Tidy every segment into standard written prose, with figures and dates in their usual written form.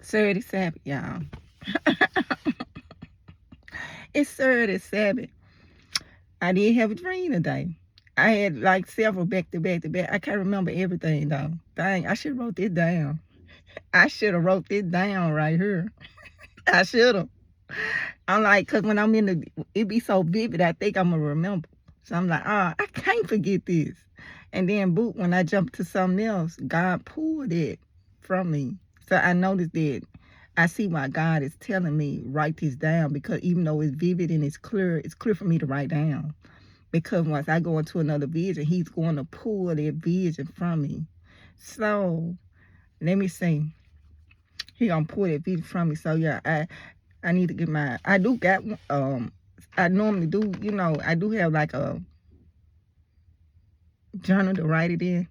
Saturday Sabbath, y'all. It's Saturday Sabbath. I did have a dream today. I had like several back to back to back. I can't remember everything though. Dang, I should have wrote this down. I should have wrote this down right here. I should have. I'm like, cause when I'm in the, it be so vivid. I think I'm gonna remember. So I'm like, I can't forget this. And then, boot, when I jumped to something else, God pulled it from me. So I noticed that I see why God is telling me write this down, because even though it's vivid and it's clear for me to write down. Because once I go into another vision, He's going to pull that vision from me. So let me see. He gonna pull that vision from me. So yeah, I need to get my. I do got I normally do. I do have like a journal to write it in.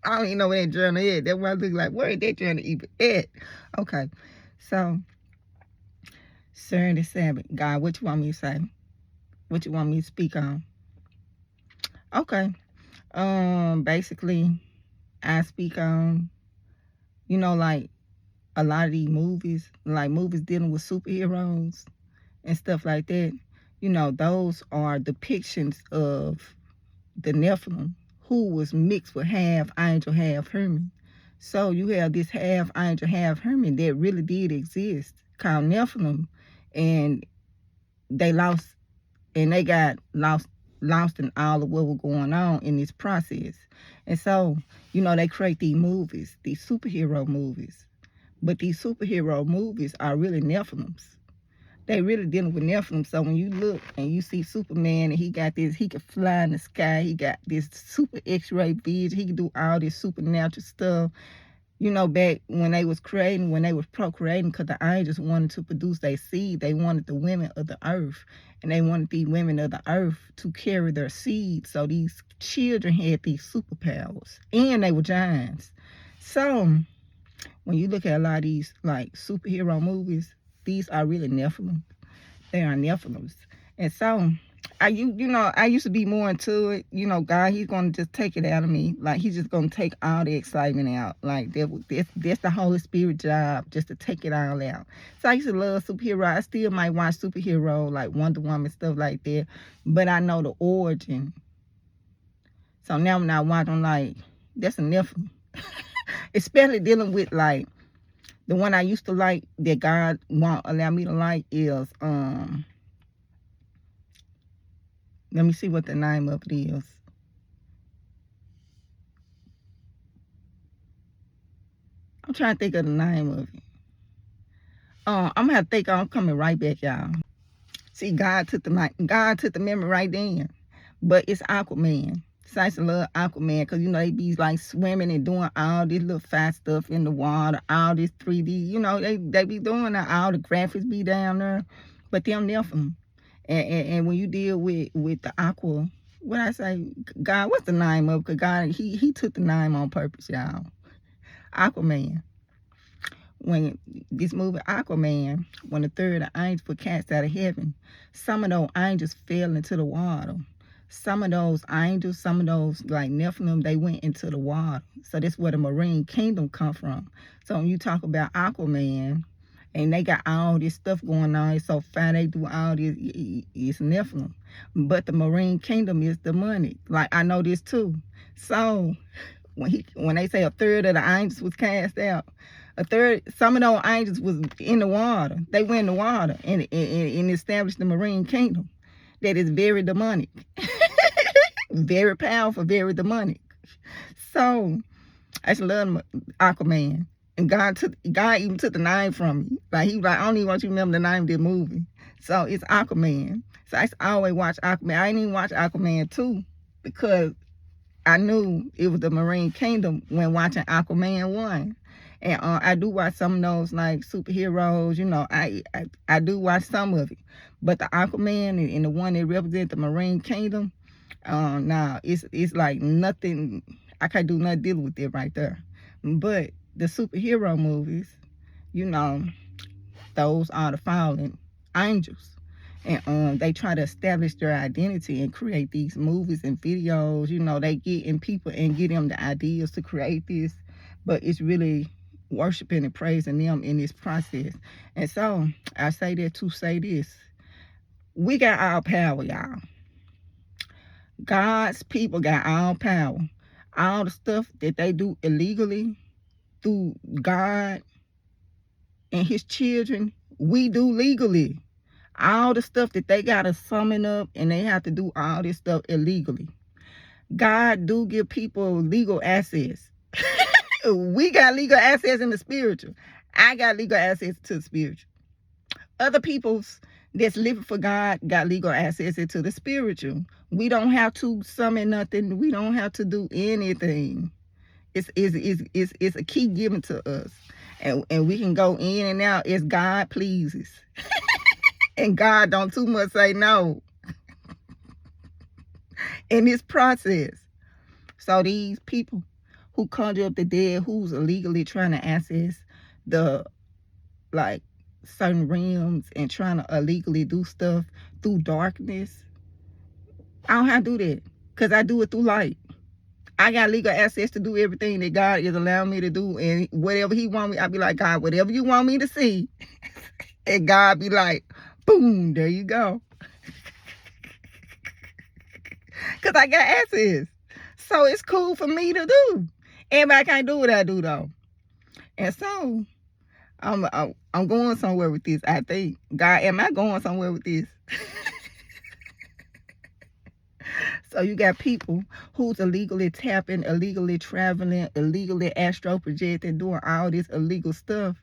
I don't even know where that journal is. That's why I look like, where is that journal even at? Okay, so Saturday Sabbath. God, what you want me to say? What you want me to speak on? Okay. Basically, I speak on, like a lot of these movies, like movies dealing with superheroes and stuff like that. Those are depictions of the Nephilim, who was mixed with half angel, half human. So you have this half angel, half human that really did exist, called Nephilim, and they lost, and they got lost in all of what was going on in this process. And so, they create these movies, these superhero movies. But these superhero movies are really Nephilims. They really dealing with Nephilim. So when you look and you see Superman and he got this, he can fly in the sky. He got this super X-ray vision. He can do all this supernatural stuff. Back when they was creating, when they was procreating, because the angels wanted to produce their seed. They wanted the women of the earth. And they wanted these women of the earth to carry their seed. So these children had these superpowers. And they were giants. So when you look at a lot of these like superhero movies, these are really Nephilim. They are Nephilims. And so I used to be more into it. God, He's gonna just take it out of me. Like He's just gonna take all the excitement out. Like that's the Holy Spirit job, just to take it all out. So I used to love superhero. I still might watch superhero like Wonder Woman, stuff like that. But I know the origin. So now when I watch, I'm like, that's a Nephilim. Especially dealing with like the one I used to like that God won't allow me to like is let me see what the name of it is. I'm trying to think of the name of it. I'm gonna have to think. I'm coming right back, y'all. See, God took the memory right then. But it's Aquaman. So I used to love Aquaman because they be like swimming and doing all this little fat stuff in the water, all this 3D. They be doing that. All the graphics be down there, but them Nephilim. And when you deal with the Aqua, what I say, God, what's the name of it? Because God, he took the name on purpose, y'all. Aquaman. When this movie Aquaman, when the third of angels were cast out of heaven, some of those angels fell into the water. Some of those angels, some of those like Nephilim, they went into the water. So that's where the marine kingdom come from. So when you talk about Aquaman, and they got all this stuff going on, it's so fine, they do all this, it's Nephilim. But the marine kingdom is demonic. Like, I know this too. So when they say a third of the angels was cast out, some of those angels was in the water. They went in the water and established the marine kingdom that is very demonic. Very powerful, very demonic. So I just love Aquaman. And God even took the name from me. Like, He was like, I don't even want you to remember the name of this movie. So it's Aquaman. So I always watch Aquaman. I didn't even watch Aquaman 2 because I knew it was the marine kingdom when watching Aquaman 1. And I do watch some of those like superheroes, I do watch some of it. But the Aquaman and the one that represents the marine kingdom, nah, it's like nothing. I can't do nothing dealing with it right there. But the superhero movies, those are the fallen angels. And they try to establish their identity and create these movies and videos. They get in people and get them the ideas to create this. But it's really worshiping and praising them in this process. And so I say that to say this. We got all power, y'all. God's people got all power. All the stuff that they do illegally through God and his children, we do legally. All the stuff that they got to summon up and they have to do all this stuff illegally. God do give people legal access. We got legal access in the spiritual. I got legal access to the spiritual. Other people's that's living for God got legal access into the spiritual. We don't have to summon nothing. We don't have to do anything. It's a key given to us. And we can go in and out as God pleases. And God don't too much say no in this process. So these people who conjure up the dead, who's illegally trying to access the like certain realms and trying to illegally do stuff through darkness, I don't have to do that because I do it through light. I got legal access to do everything that God is allowing me to do, and whatever he want me, I be like, God, whatever you want me to see. And God be like, boom, there you go. Because I got access. So it's cool for me to do. Everybody can't do what I do, though. And so I'm going somewhere with this, I think. God, am I going somewhere with this? So you got people who's illegally tapping, illegally traveling, illegally astro projecting, doing all this illegal stuff.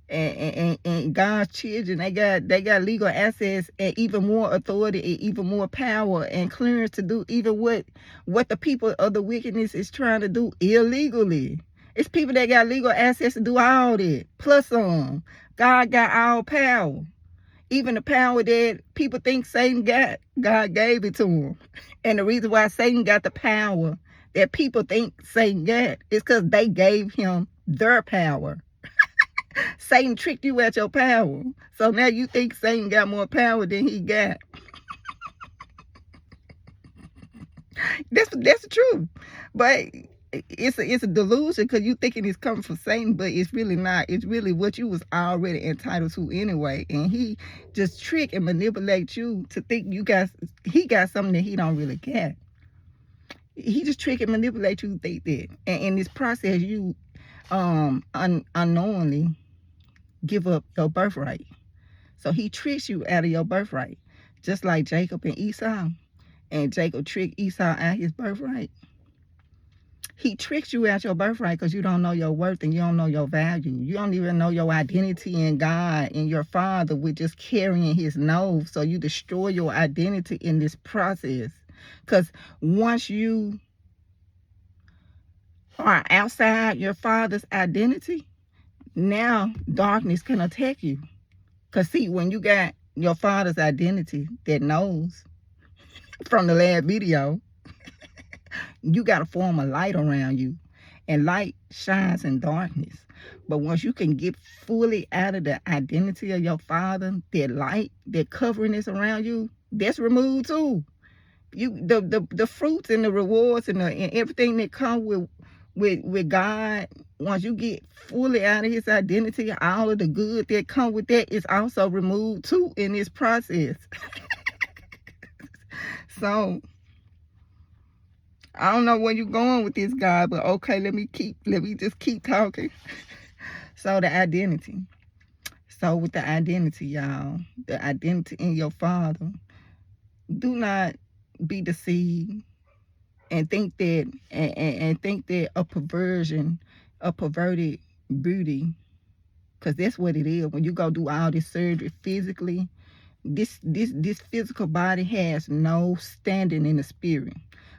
And God's children, they got legal access and even more authority and even more power and clearance to do even what the people of the wickedness is trying to do illegally. It's people that got legal access to do all that, plus some. God got all power. Even the power that people think Satan got, God gave it to him. And the reason why Satan got the power that people think Satan got is because they gave him their power. Satan tricked you at your power. So now you think Satan got more power than he got. That's the truth. But it's a delusion because you thinking it's coming from Satan, but it's really not. It's really what you was already entitled to anyway. And he just trick and manipulate you to think he got something that he don't really get. He just trick and manipulate you to think that. And in this process, you unknowingly give up your birthright. So he tricks you out of your birthright. Just like Jacob and Esau. And Jacob tricked Esau out his birthright. He tricks you out your birthright because you don't know your worth and you don't know your value. You don't even know your identity in God and your father with just carrying his nose. So you destroy your identity in this process. Because once you are outside your father's identity, now darkness can attack you. Because see, when you got your father's identity that knows from the last video, you got to form a light around you. And light shines in darkness. But once you can get fully out of the identity of your father, that light, that covering is around you, that's removed too. The fruits and the rewards and everything that come with God, once you get fully out of his identity, all of the good that come with that is also removed too in this process. So I don't know where you're going with this, God, but okay, let me just keep talking. So the identity. So with the identity, y'all, the identity in your father, do not be deceived and think that and think that a perverted beauty, because that's what it is. When you go do all this surgery physically, this physical body has no standing in the spirit.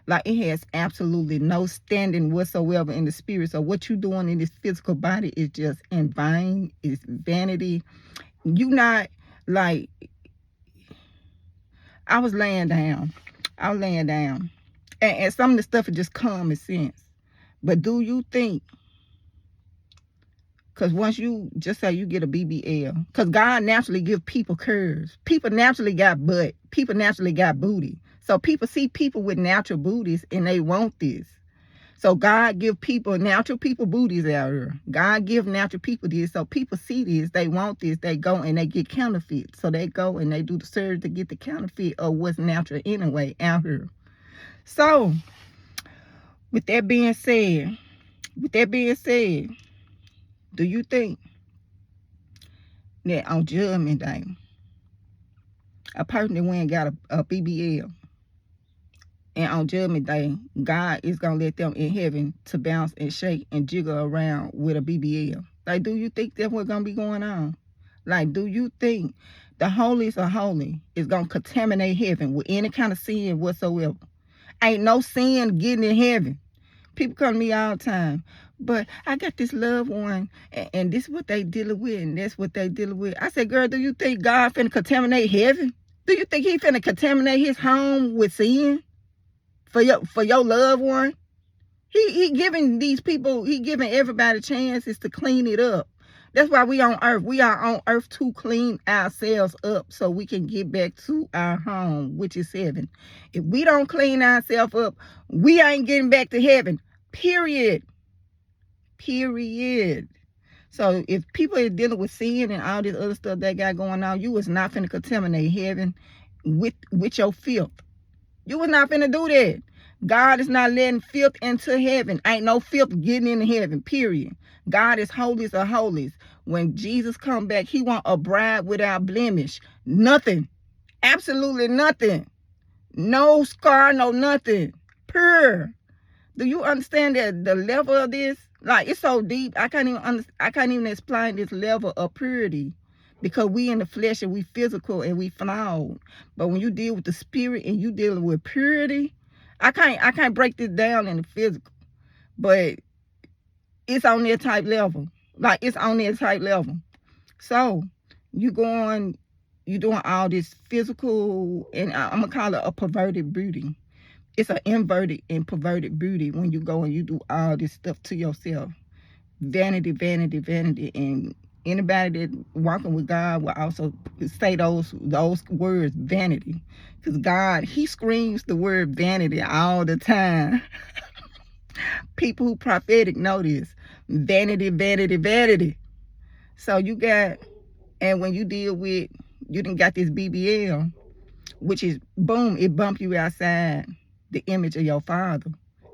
Like it has absolutely no standing whatsoever in the spirit. So what you're doing in this physical body is just in vain, it's vanity. You not like, I was laying down. And some of the stuff is just common sense. But do you think, because once you, just say you get a BBL, because God naturally give people curves. People naturally got butt. People naturally got booty. So people see people with natural booties and they want this. So God give people, natural people, booties out here. God give natural people this. So people see this, they want this, they go and they get counterfeit. So they go and they do the surgery to get the counterfeit of what's natural anyway out here. So with that being said, do you think that on Judgment Day, a person that went and got a BBL, and on Judgment Day, God is going to let them in heaven to bounce and shake and jiggle around with a BBL? Like, do you think that's what's going to be going on? Like, do you think the holiest of holy is going to contaminate heaven with any kind of sin whatsoever? Ain't no sin getting in heaven. People come to me all the time, but I got this loved one, and this is what they dealing with, and that's what they dealing with. I said, girl, do you think God finna contaminate heaven? Do you think he finna contaminate his home with sin for your loved one? He giving these people, he giving everybody chances to clean it up. That's why we on earth. We are on earth to clean ourselves up so we can get back to our home, which is heaven. If we don't clean ourselves up, we ain't getting back to heaven. Period. So if people are dealing with sin and all this other stuff they got going on, you was not finna contaminate heaven with your filth. You was not finna do that. God is not letting filth into heaven. Ain't no filth getting into heaven, period. God is holiest of holies. When Jesus come back, he want a bride without blemish. Nothing. Absolutely nothing. No scar, no nothing. Pure. Do you understand that the level of this? Like, it's so deep. I can't even explain this level of purity, because we in the flesh and we physical and we flawed. But when you deal with the spirit and you dealing with purity, I can't break this down in the physical, but it's on that type level. Like, it's on that type level. So you doing all this physical, and I'm gonna call it a perverted beauty. It's an inverted and perverted beauty when you go and you do all this stuff to yourself. Vanity, vanity, vanity. And anybody that walking with God will also say those words, vanity. Because God, he screams the word vanity all the time. People who prophetic know this. Vanity, vanity, vanity. So you got, and when you deal with, you done got this BBL, which is, boom, it bump you outside the image of your father.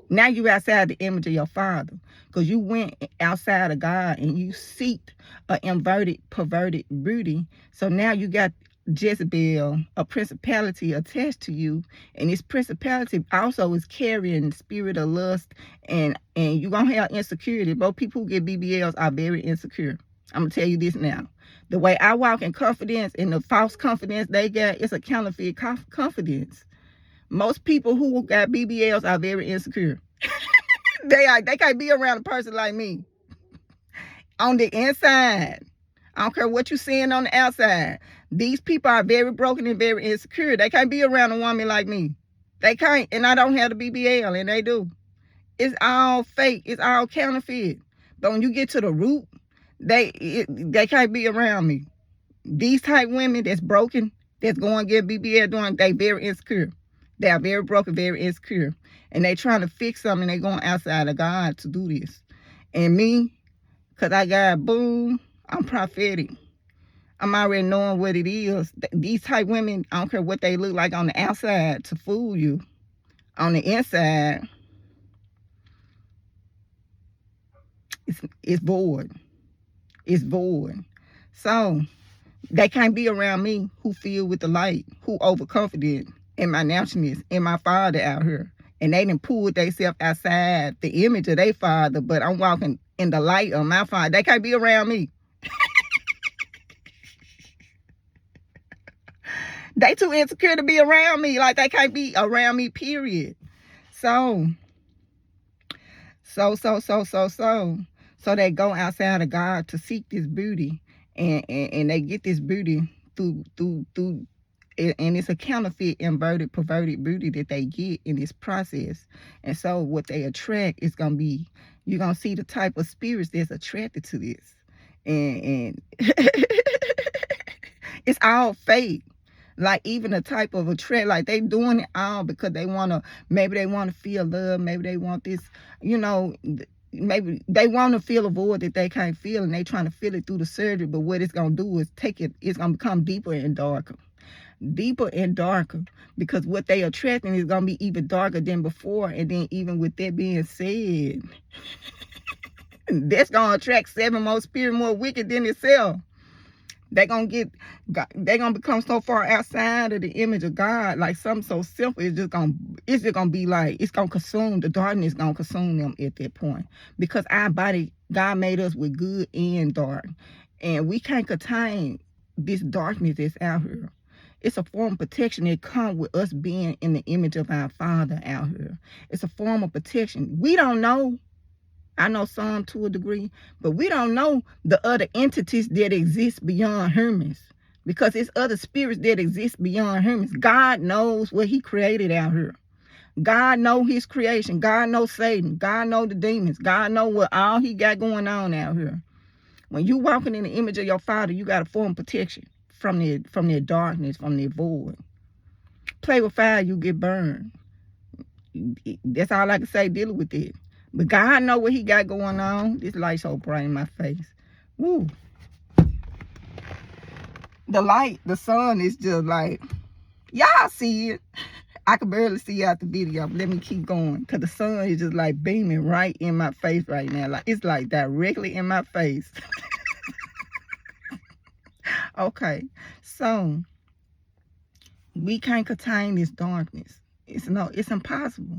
Now you outside the image of your father, because you went outside of God and you seeked an inverted, perverted beauty. So now you got Jezebel, a principality attached to you, and this principality also is carrying the spirit of lust, and you're gonna have insecurity. Both people who get BBLs are very insecure. I'm gonna tell you this now. The way I walk in confidence and the false confidence they got, it's a counterfeit confidence. Most people who got BBLs are very insecure. They can't be around a person like me. On the inside, I don't care what you're seeing on the outside. These people are very broken and very insecure. They can't be around a woman like me. They can't, and I don't have the BBL, and they do. It's all fake. It's all counterfeit. But when you get to the root, they can't be around me. These type women that's broken, that's going to get BBL doing, they very insecure. They are very broken, very insecure. And they trying to fix something, and they going outside of God to do this. And me, because I got, boom, I'm prophetic. I'm already knowing what it is. These type women, I don't care what they look like on the outside to fool you. On the inside, it's void. It's void. So they can't be around me who filled with the light, who overconfident in my naturalness, in my father out here. And they done pulled themselves outside the image of their father, but I'm walking in the light of my father. They can't be around me. They too insecure to be around me. Like, they can't be around me, period. So they go outside of God to seek this beauty, and they get this beauty through, and it's a counterfeit, inverted, perverted beauty that they get in this process. And so what they attract is gonna be, you're gonna see the type of spirits that's attracted to this, and it's all fake. Like even a type of a trait, like they doing it all because they want to, maybe they want to feel love, maybe they want this, you know, maybe they want to feel a void that they can't feel, and they trying to feel it through the surgery. But what it's going to do is it's going to become deeper and darker, deeper and darker, because what they attracting is going to be even darker than before. And then even with that being said, that's going to attract 7 more spirit more wicked than itself. They're going to become so far outside of the image of God, like something so simple, it's just going to be like, it's going to consume, the darkness going to consume them at that point. Because our body, God made us with good and dark. And we can't contain this darkness that's out here. It's a form of protection that comes with us being in the image of our Father out here. It's a form of protection. We don't know. I know some to a degree, but we don't know the other entities that exist beyond humans, because it's other spirits that exist beyond humans. God knows what he created out here. God knows his creation. God knows Satan. God knows the demons. God knows what all he got going on out here. When you walking in the image of your Father, you got a form of protection from their darkness, from their void. Play with fire, you get burned. That's all I can say dealing with it. But God know what he got going on. This light so bright in my face. Woo. The light, the sun is just like, y'all see it. I can barely see out the video, but let me keep going. Because the sun is just like beaming right in my face right now. Like it's like directly in my face. Okay. So we can't contain this darkness. It's impossible.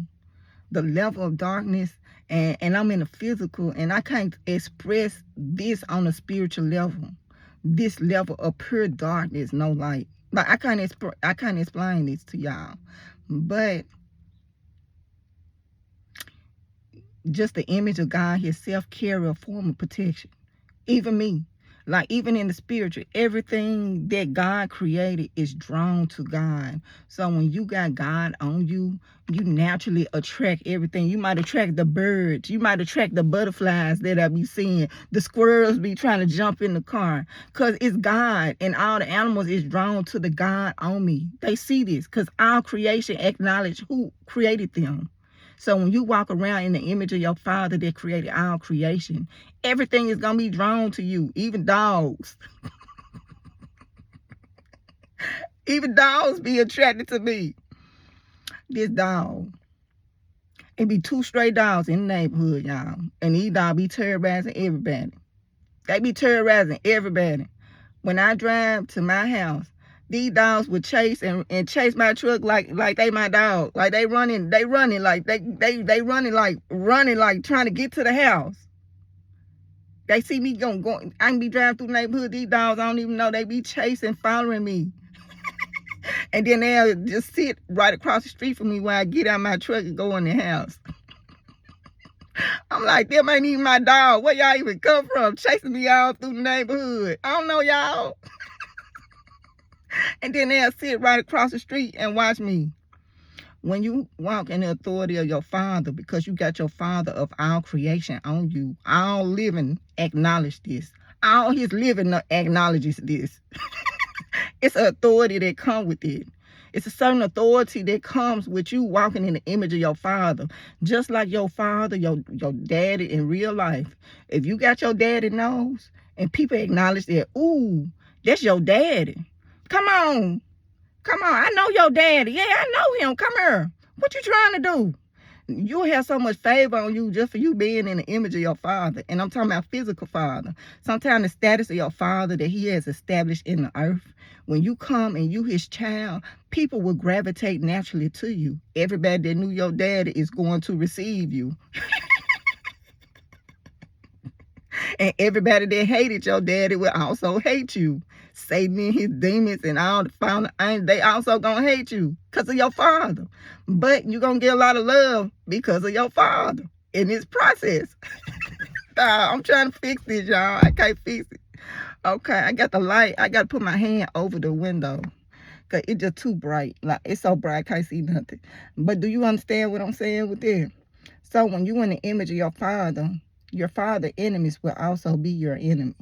The level of darkness, and I'm in the physical, and I can't express this on a spiritual level. This level of pure darkness, no light. Like I can't explain this to y'all. But just the image of God himself carry a form of protection. Even me. Like even in the spiritual, everything that God created is drawn to God. So when you got God on you, you naturally attract everything. You might attract the birds. You might attract the butterflies that I be seeing. The squirrels be trying to jump in the car. Because it's God, and all the animals is drawn to the God on me. They see this because our creation acknowledge who created them. So when you walk around in the image of your Father that created our creation, everything is going to be drawn to you, even dogs. Even dogs be attracted to me. This dog. It be 2 stray dogs in the neighborhood, y'all. And these dogs be terrorizing everybody. They be terrorizing everybody. When I drive to my house, these dogs would chase and chase my truck like they my dog. Like they running like they running like trying to get to the house. They see me going. I can be driving through the neighborhood. These dogs, I don't even know. They be chasing, following me. And then they'll just sit right across the street from me when I get out my truck and go in the house. I'm like, them ain't even my dog. Where y'all even come from? Chasing me all through the neighborhood. I don't know y'all. And then they'll sit right across the street and watch me. When you walk in the authority of your Father, because you got your Father of all creation on you, all living acknowledge this. All his living acknowledges this. It's an authority that comes with it. It's a certain authority that comes with you walking in the image of your Father. Just like your father, your daddy in real life. If you got your daddy nose and people acknowledge that, ooh, that's your daddy. Come on. I know your daddy. Yeah, I know him. Come here. What you trying to do? You'll have so much favor on you just for you being in the image of your Father. And I'm talking about physical Father. Sometimes the status of your Father that he has established in the earth, when you come and you his child, people will gravitate naturally to you. Everybody that knew your daddy is going to receive you. And everybody that hated your daddy will also hate you. Satan and his demons and all the found, they also gonna hate you because of your Father. But you're gonna get a lot of love because of your Father in this process. I'm trying to fix this, y'all. I can't fix it. Okay, I got the light. I got to put my hand over the window because it's just too bright. Like, it's so bright, I can't see nothing. But do you understand what I'm saying with this? So when you in the image of your Father enemies will also be your enemy.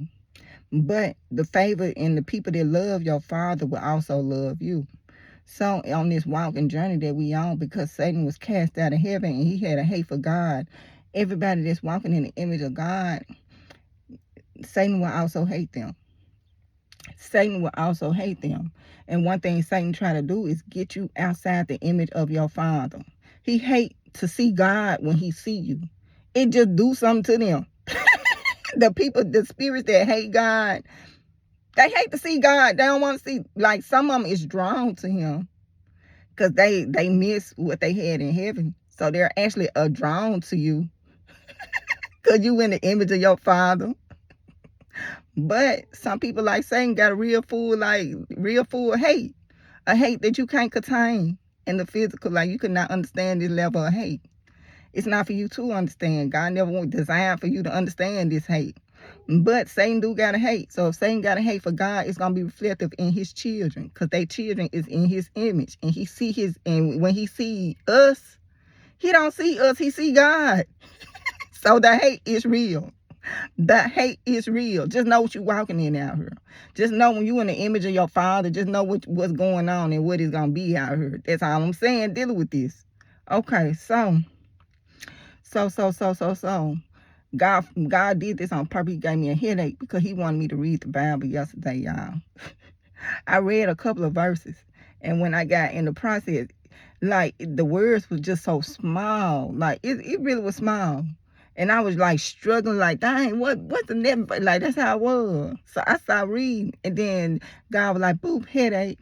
But the favor and the people that love your father will also love you. So on this walking journey that we on, because Satan was cast out of heaven and he had a hate for God, everybody that's walking in the image of God, Satan will also hate them. Satan will also hate them. And one thing Satan try to do is get you outside the image of your father. He hate to see God when he see you. It just do something to them. The people, the spirits that hate God, they hate to see God. They don't want to see, like some of them is drawn to him because they miss what they had in heaven. So they're actually drawn to you because you in the image of your father. But some people like Satan got a real full hate. A hate that you can't contain in the physical. Like you could not understand this level of hate. It's not for you to understand. God never designed for you to understand this hate. But Satan do got a hate. So if Satan got a hate for God, it's going to be reflective in his children. Because their children is in his image. And when he see us, he don't see us, he see God. So the hate is real. The hate is real. Just know what you're walking in out here. Just know when you in the image of your father, just know what's going on and what is going to be out here. That's all I'm saying, dealing with this. Okay, so. God did this on purpose. He gave me a headache because he wanted me to read the Bible yesterday, y'all. I read a couple of verses. And when I got in the process, like the words was just so small. Like it really was small. And I was like struggling, like, dang, what's the next? Like that's how I was. So I started reading. And then God was like, boop, headache.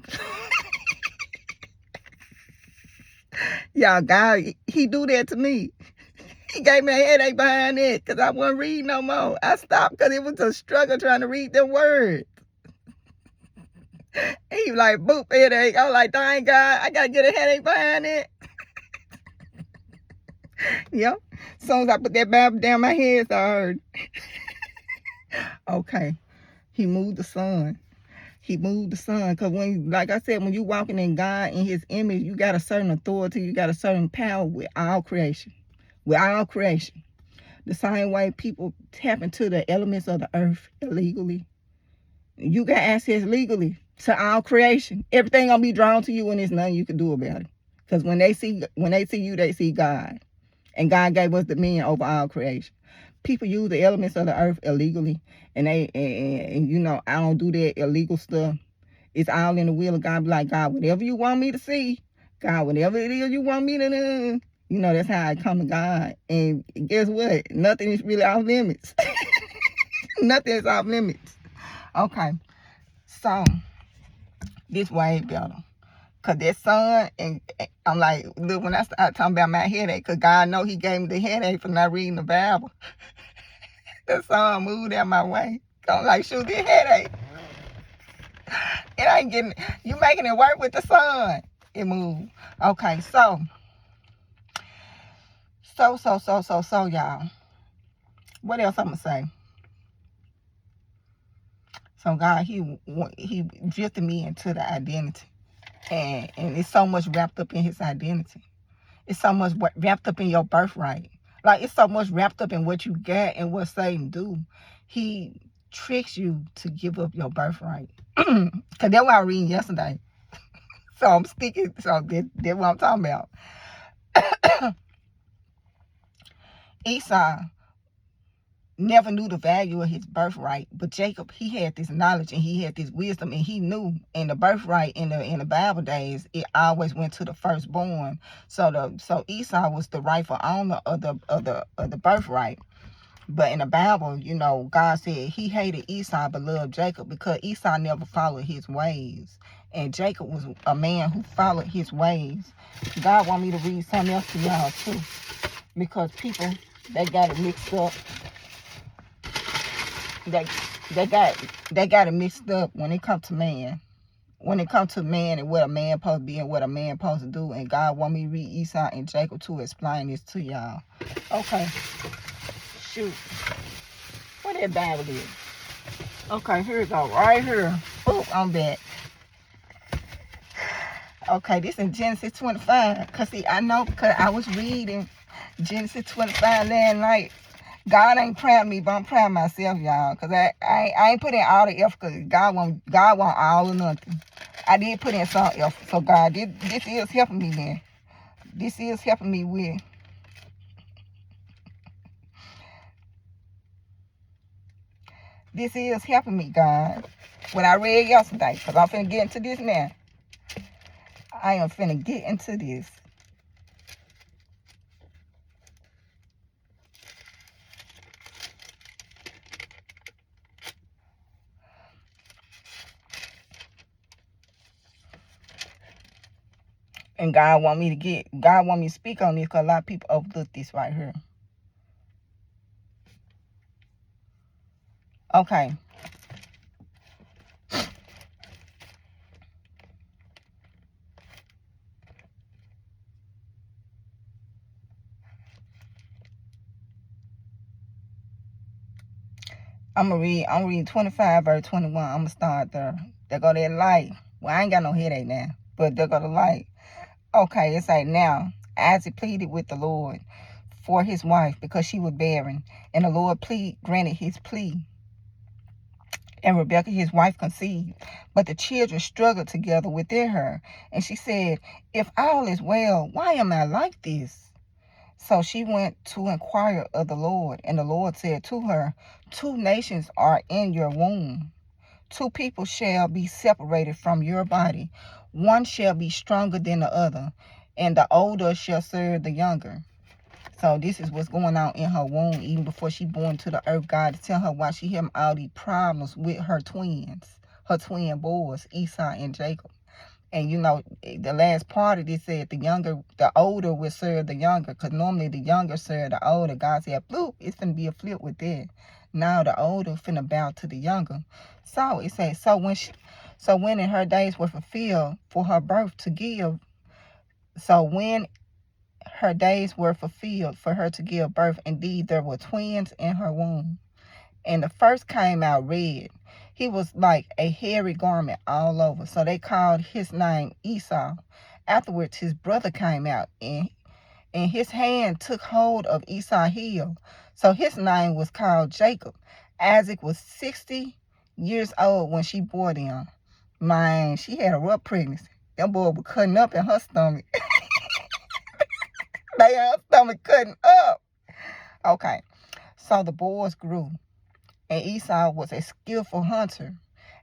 Y'all, God, he do that to me. He gave me a headache behind it because I wasn't reading no more. I stopped because it was a struggle trying to read them words. He was like, boop, headache. I was like, dang, God, I got to get a headache behind it. Yep. As soon as I put that Bible down my head, so I heard. Okay. He moved the sun. He moved the sun. Because like I said, when you walking in God, in his image, you got a certain authority. You got a certain power with all creation. With all creation. The same way people tap into the elements of the earth illegally. You got access legally to all creation. Everything gonna be drawn to you and there's nothing you can do about it. Because when they see you, they see God. And God gave us dominion over all creation. People use the elements of the earth illegally. And you know, I don't do that illegal stuff. It's all in the will of God. Be like, God, whatever you want me to see, God, whatever it is you want me to do. You know, that's how I come to God. And guess what? Nothing is really off limits. Nothing is off limits. Okay. So, this way better. Because that sun, and I'm like, look, when I start talking about my headache, because God know he gave me the headache for not reading the Bible. The sun moved out my way. I'm like, shoot, this headache. It ain't getting, you making it work with the sun. It moved. Okay, so, y'all. What else I'm going to say? So God, he drifted me into the identity. And it's so much wrapped up in his identity. It's so much wrapped up in your birthright. Like, it's so much wrapped up in what you got and what Satan do. He tricks you to give up your birthright. Because that's what I was reading yesterday. So I'm sticking. So that's what I'm talking about. Esau never knew the value of his birthright, but Jacob, he had this knowledge and he had this wisdom, and he knew. In the birthright in the Bible days, it always went to the firstborn. So Esau was the rightful owner of the birthright. But in the Bible, you know, God said he hated Esau but loved Jacob because Esau never followed his ways, and Jacob was a man who followed his ways. God want me to read something else to y'all too, because people, they got it mixed up. They got it mixed up when it comes to man. When it comes to man and what a man supposed to be and what a man supposed to do. And God want me to read Esau and Jacob to explain this to y'all. Okay. Shoot. Where that Bible is? Okay, here it go. Right here. Oh, I'm back. Okay, this is Genesis 25. Because see, I know because I was reading Genesis 25 last night. God ain't proud of me, but I'm proud of myself, y'all. Because I ain't put in all the effort because God want all or nothing. I did put in some effort. So God, this is helping me then. This is helping me with. This is helping me, God. What I read yesterday. Because I'm finna get into this now. I am finna get into this. And God want me to speak on this because a lot of people overlook this right here. Okay. I'm reading 25 verse 21. I'm gonna start there. There go that light. Well, I ain't got no headache now, but there go the light. Okay, it's like now Isaac pleaded with the Lord for his wife because she was barren, and the Lord granted his plea. And Rebekah, his wife, conceived. But the children struggled together within her. And she said, if all is well, why am I like this? So she went to inquire of the Lord. And the Lord said to her, 2 nations are in your womb. 2 people shall be separated from your body. One shall be stronger than the other, and the older shall serve the younger. So this is what's going on in her womb, even before she born to the earth. God to tell her why she having all these problems with her twins, her twin boys, Esau and Jacob. And you know, the last part of this said the older will serve the younger, because normally the younger serve the older. God said, bloop, it's finna be a flip with that. Now the older finna bow to the younger. So it says, so when in her days were fulfilled for her birth to give, so when her days were fulfilled for her to give birth, indeed there were twins in her womb. And the first came out red. He was like a hairy garment all over. So they called his name Esau. Afterwards his brother came out, and his hand took hold of Esau's heel. So his name was called Jacob. Isaac was 60 years old when she bore them. Man, she had a rough pregnancy. That boy was cutting up in her stomach. Her stomach cutting up. Okay, so the boys grew, and Esau was a skillful hunter,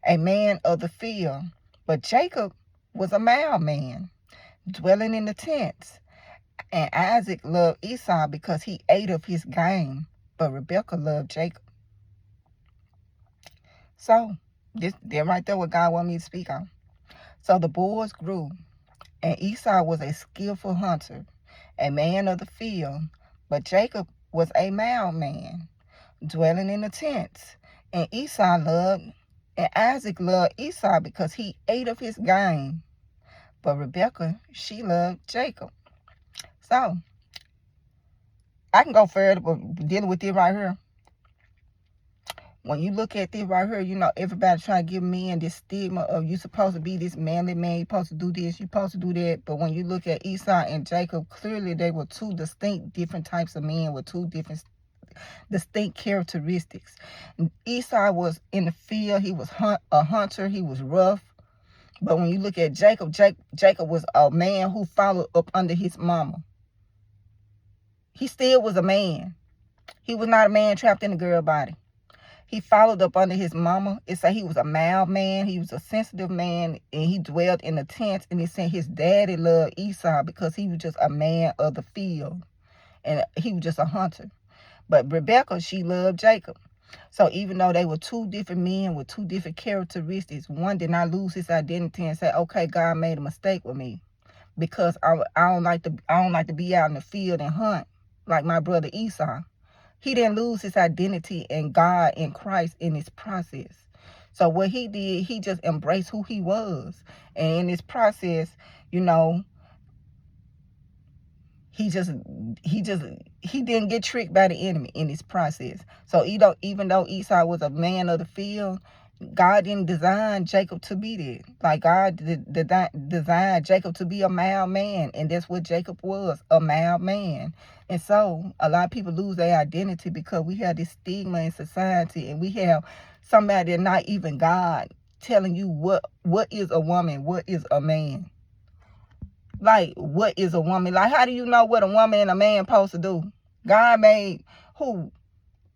a man of the field. But Jacob was a mild man, dwelling in the tents. And Isaac loved Esau because he ate of his game, but Rebekah loved Jacob. So, there right there what God wanted me to speak on. So the boys grew, and Esau was a skillful hunter, a man of the field, but Jacob was a mild man, dwelling in the tents. And Isaac loved Esau because he ate of his game, but Rebekah, she loved Jacob. So, I can go further, but dealing with it right here. When you look at this right here, you know, everybody trying to give men this stigma of you supposed to be this manly man, you supposed to do this, you supposed to do that. But when you look at Esau and Jacob, clearly they were 2 distinct different types of men with 2 different distinct characteristics. Esau was in the field. He was a hunter. He was rough. But when you look at Jacob, Jacob was a man who followed up under his mama. He still was a man. He was not a man trapped in a girl body. He followed up under his mama. It said he was a mild man. He was a sensitive man, and he dwelled in the tents. And it said his daddy loved Esau because he was just a man of the field, and he was just a hunter. But Rebekah, she loved Jacob. So even though they were 2 different men with 2 different characteristics, one did not lose his identity and say, okay, God made a mistake with me because I don't like to be out in the field and hunt like my brother Esau. He didn't lose his identity in God and Christ in this process. So what he did, he just embraced who he was. And in this process, you know, he didn't get tricked by the enemy in this process. So even though Esau was a man of the field, God didn't design Jacob to be that. Like God designed Jacob to be a mild man, and that's what Jacob was, a mild man. And so a lot of people lose their identity because we have this stigma in society, and we have somebody that's not even God telling you what is a woman, what is a man. Like, what is a woman? Like, how do you know what a woman and a man supposed to do? God made who?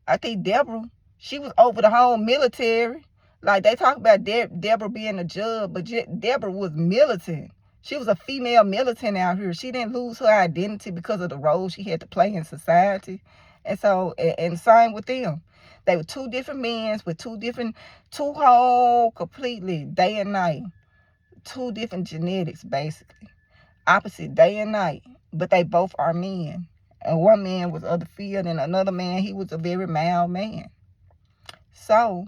I think Deborah. She was over the whole military. Like, they talk about Deborah being a judge, but Deborah was militant. She was a female militant out here. She didn't lose her identity because of the role she had to play in society. And so, and same with them. They were two different men with two whole completely day and night, two different genetics, basically. Opposite day and night, but they both are men. And one man was of the field, and another man, he was a very male man. So,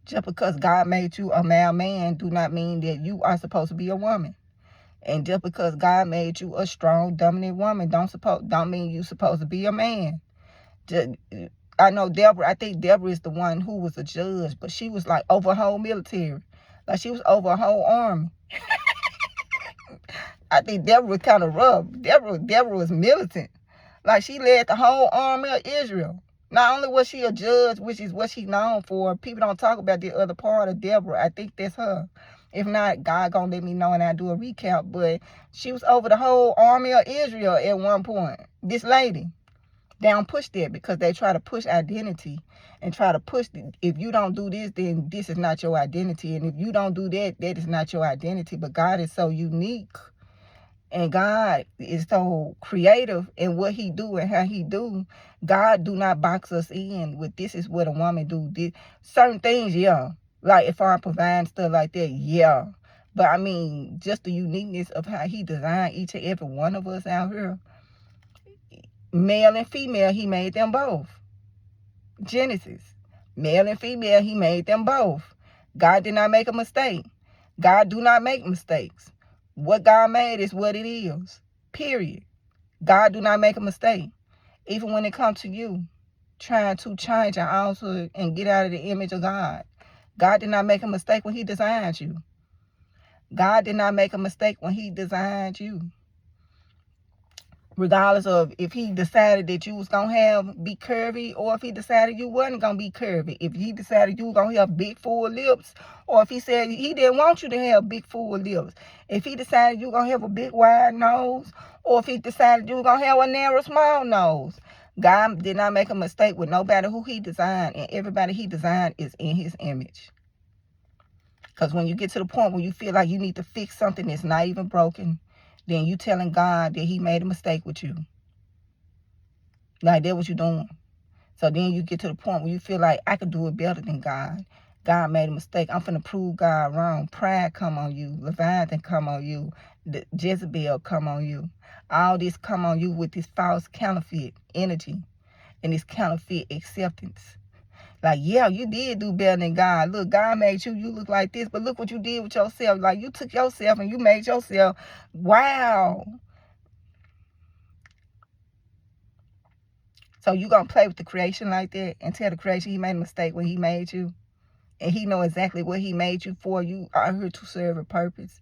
just because God made you a male man do not mean that you are supposed to be a woman. And just because God made you a strong, dominant woman don't mean you supposed to be a man. I know Deborah, I think Deborah is the one who was a judge, but she was like over a whole military. Like, she was over a whole army. I think Deborah was kind of rough. Deborah was militant. Like, she led the whole army of Israel. Not only was she a judge, which is what she's known for, people don't talk about the other part of Deborah. I think that's her. If not, God gonna let me know and I'll do a recap. But she was over the whole army of Israel at one point. This lady. They don't push that because they try to push identity and try to push, if you don't do this, then this is not your identity. And if you don't do that, that is not your identity. But God is so unique. And God is so creative in what he do and how he do. God do not box us in with this is what a woman do. This, certain things, yeah. Like, if I'm providing stuff like that, yeah. But I mean, just the uniqueness of how he designed each and every one of us out here. Male and female, he made them both. Genesis. Male and female, he made them both. God did not make a mistake. God do not make mistakes. What God made is what it is. Period. God do not make a mistake. Even when it comes to you trying to change and alter and get out of the image of God. God did not make a mistake when he designed you. God did not make a mistake when he designed you. Regardless of if he decided that you was going to be curvy, or if he decided you wasn't going to be curvy. If he decided you were going to have big, full lips, or if he said he didn't want you to have big, full lips. If he decided you were going to have a big, wide nose, or if he decided you were going to have a narrow, small nose. God did not make a mistake with nobody who he designed, and everybody he designed is in his image. Because when you get to the point where you feel like you need to fix something that's not even broken, then you telling God that he made a mistake with you. Like, that's what you're doing. So then you get to the point where you feel like, I could do it better than God. God made a mistake. I'm finna prove God wrong. Pride come on you. Leviathan come on you. Jezebel come on you. All this come on you with this false counterfeit energy and this counterfeit acceptance. Like, yeah, you did do better than God. Look, God made you look like this, but look what you did with yourself. Like, you took yourself and you made yourself, wow. So you gonna play with the creation like that and tell the creation he made a mistake when he made you? And he know exactly what he made you for. You are here to serve a purpose.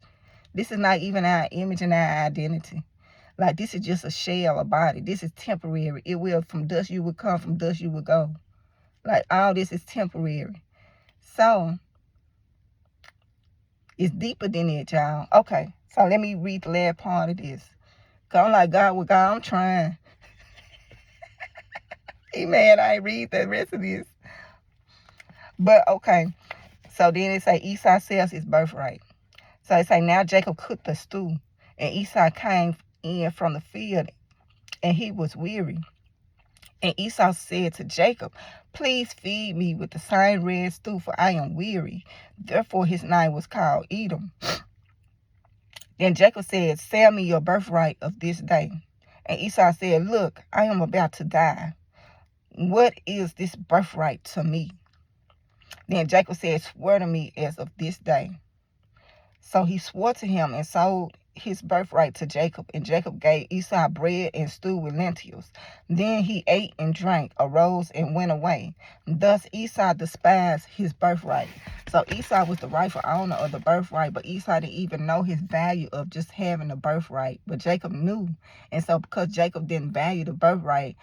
This is not even our image and our identity. Like, this is just a shell, a body. This is temporary. It will, from dust you would come, from dust you would go. Like, all this is temporary. So, it's deeper than that, y'all. Okay, so let me read the last part of this. Because I'm like, God, with God, I'm trying. Amen, I ain't read the rest of this. But, okay. So, then it say Esau sells his birthright. So, it say, now Jacob cooked the stew. And Esau came in from the field, and he was weary. And Esau said to Jacob, please feed me with the same red stew, for I am weary. Therefore his name was called Edom. Then Jacob said, sell me your birthright of this day. And Esau said, look, I am about to die. What is this birthright to me? Then Jacob said, swear to me as of this day. So he swore to him and sold his birthright to Jacob, and Jacob gave Esau bread and stew with lentils. Then he ate and drank, arose and went away. Thus Esau despised his birthright. So Esau was the rightful owner of the birthright, but Esau didn't even know his value of just having the birthright. But Jacob knew. And so because Jacob didn't value the birthright,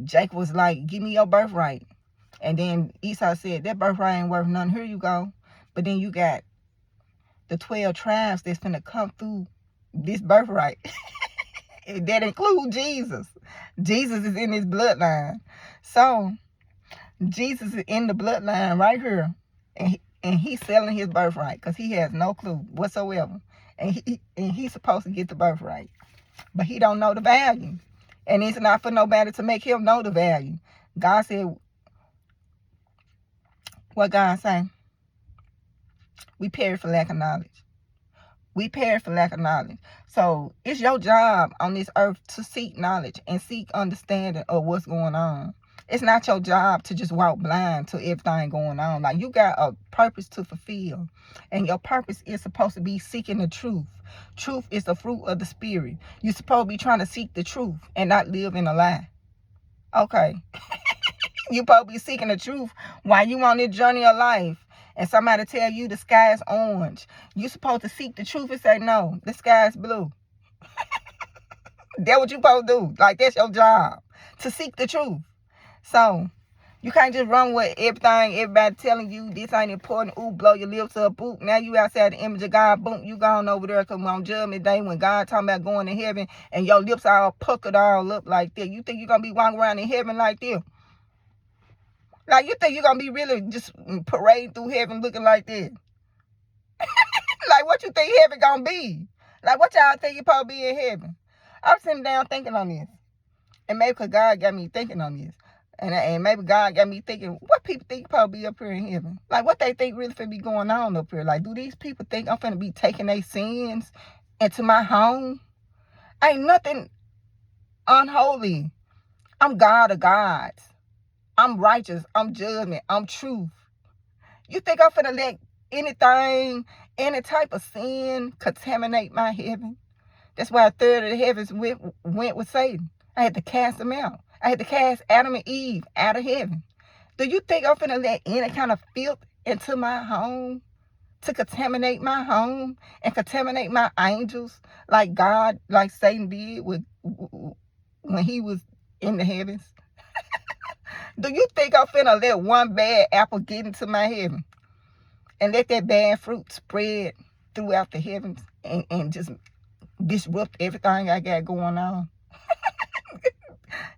Jacob was like, give me your birthright. And then Esau said, that birthright ain't worth nothing. Here you go. But then you got the 12 tribes that's going to come through this birthright. That include Jesus. Jesus is in his bloodline. So Jesus is in the bloodline right here. And he's selling his birthright because he has no clue whatsoever. And he's supposed to get the birthright. But he don't know the value. And it's not for nobody to make him know the value. God said, what God say? We perish for lack of knowledge. We perish for lack of knowledge. So it's your job on this earth to seek knowledge and seek understanding of what's going on. It's not your job to just walk blind to everything going on. Like, you got a purpose to fulfill. And your purpose is supposed to be seeking the truth. Truth is the fruit of the spirit. You're supposed to be trying to seek the truth and not live in a lie. Okay. You're supposed to be seeking the truth while you on this journey of life. And somebody tell you the sky is orange. You're supposed to seek the truth and say, no, the sky is blue. That's what you're supposed to do. Like, that's your job. To seek the truth. So, you can't just run with everything, everybody telling you this ain't important. Ooh, blow your lips up. Ooh, now you outside the image of God. Boom, you gone over there because on Judgment Day when God talking about going to heaven and your lips all puckered all up like that. You think you're going to be walking around in heaven like this? Like, you think you're going to be really just parading through heaven looking like this? Like, what you think heaven going to be? Like, what y'all think you supposed to be in heaven? I'm sitting down thinking on this. And maybe because God got me thinking on this. And maybe God got me thinking, what people think supposed to be up here in heaven? Like, what they think really finna be going on up here? Like, do these people think I'm finna be taking their sins into my home? Ain't nothing unholy. I'm God of gods. I'm righteous. I'm judgment. I'm truth. You think I'm finna let anything, any type of sin contaminate my heaven? That's why a third of the heavens went with Satan. I had to cast them out. I had to cast Adam and Eve out of heaven. Do you think I'm finna let any kind of filth into my home to contaminate my home and contaminate my angels like God, like Satan did when he was in the heavens? Do you think I'm finna let one bad apple get into my heaven and let that bad fruit spread throughout the heavens and just disrupt everything I got going on?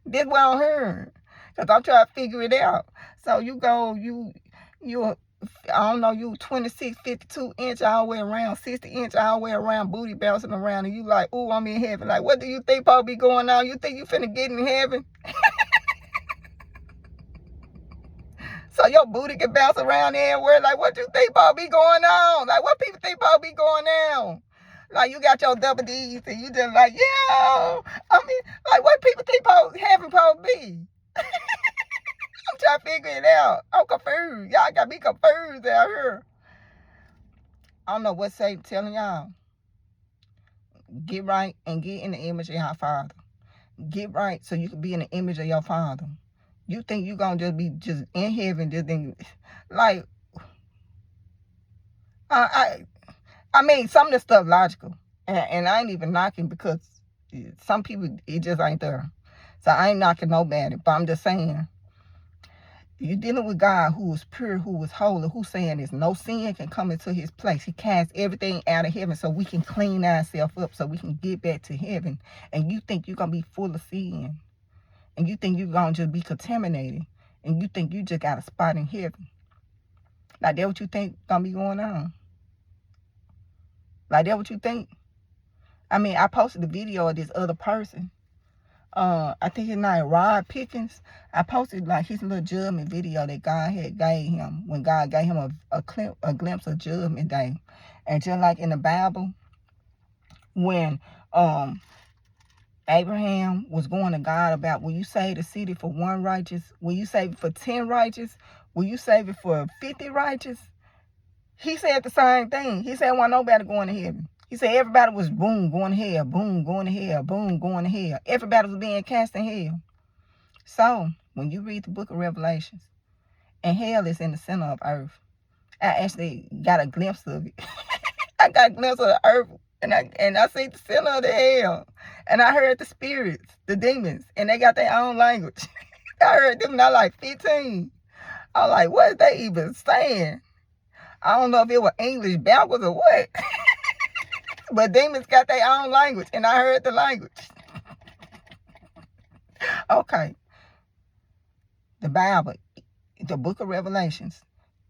This what I heard. Because I'm trying to figure it out. So you go, you I don't know, you 26, 52 inch all the way around, 60 inch all the way around, booty bouncing around, and you like, ooh, I'm in heaven. Like, what do you think probably be going on? You think you finna get in heaven? So your booty can bounce around everywhere. Like, what you think probably be going on? Like, what people think probably be going on? Like, you got your double D's and you just like, yeah. I mean, like, what people think heaven probably be? I'm trying to figure it out. I'm confused. Y'all got me confused out here. I don't know what Satan telling y'all. Get right and get in the image of your Father. Get right so you can be in the image of your Father. You think you gonna just be just in heaven, just in, like, I mean, some of this stuff logical, and I ain't even knocking because some people it just ain't there. So I ain't knocking nobody, but I'm just saying. You're dealing with God who is pure, who is holy, who's saying there's no sin can come into his place. He casts everything out of heaven so we can clean ourselves up, so we can get back to heaven. And you think you're going to be full of sin. And you think you're going to just be contaminated. And you think you just got a spot in heaven. Like, that what you think going to be going on? Like, that what you think? I mean, I posted a video of this other person. I think his name Rod Pickens. I posted like his little judgment video that God had gave him when God gave him a glimpse of Judgment Day. And just like in the Bible, when Abraham was going to God about, will you save the city for one righteous? Will you save it for 10 righteous? Will you save it for 50 righteous? He said the same thing. He said, I want nobody going to heaven. He said everybody was boom, going to hell, boom, going to hell, boom, going to hell. Everybody was being cast in hell. So, when you read the book of Revelations, and hell is in the center of earth, I actually got a glimpse of it. I got a glimpse of the earth, and I seen the center of the hell, and I heard the spirits, the demons, and they got their own language. I heard them when I was like 15. I was like, what is they even saying? I don't know if it was English backwards or what. But demons got their own language, and I heard the language. Okay. The Bible, the book of Revelations,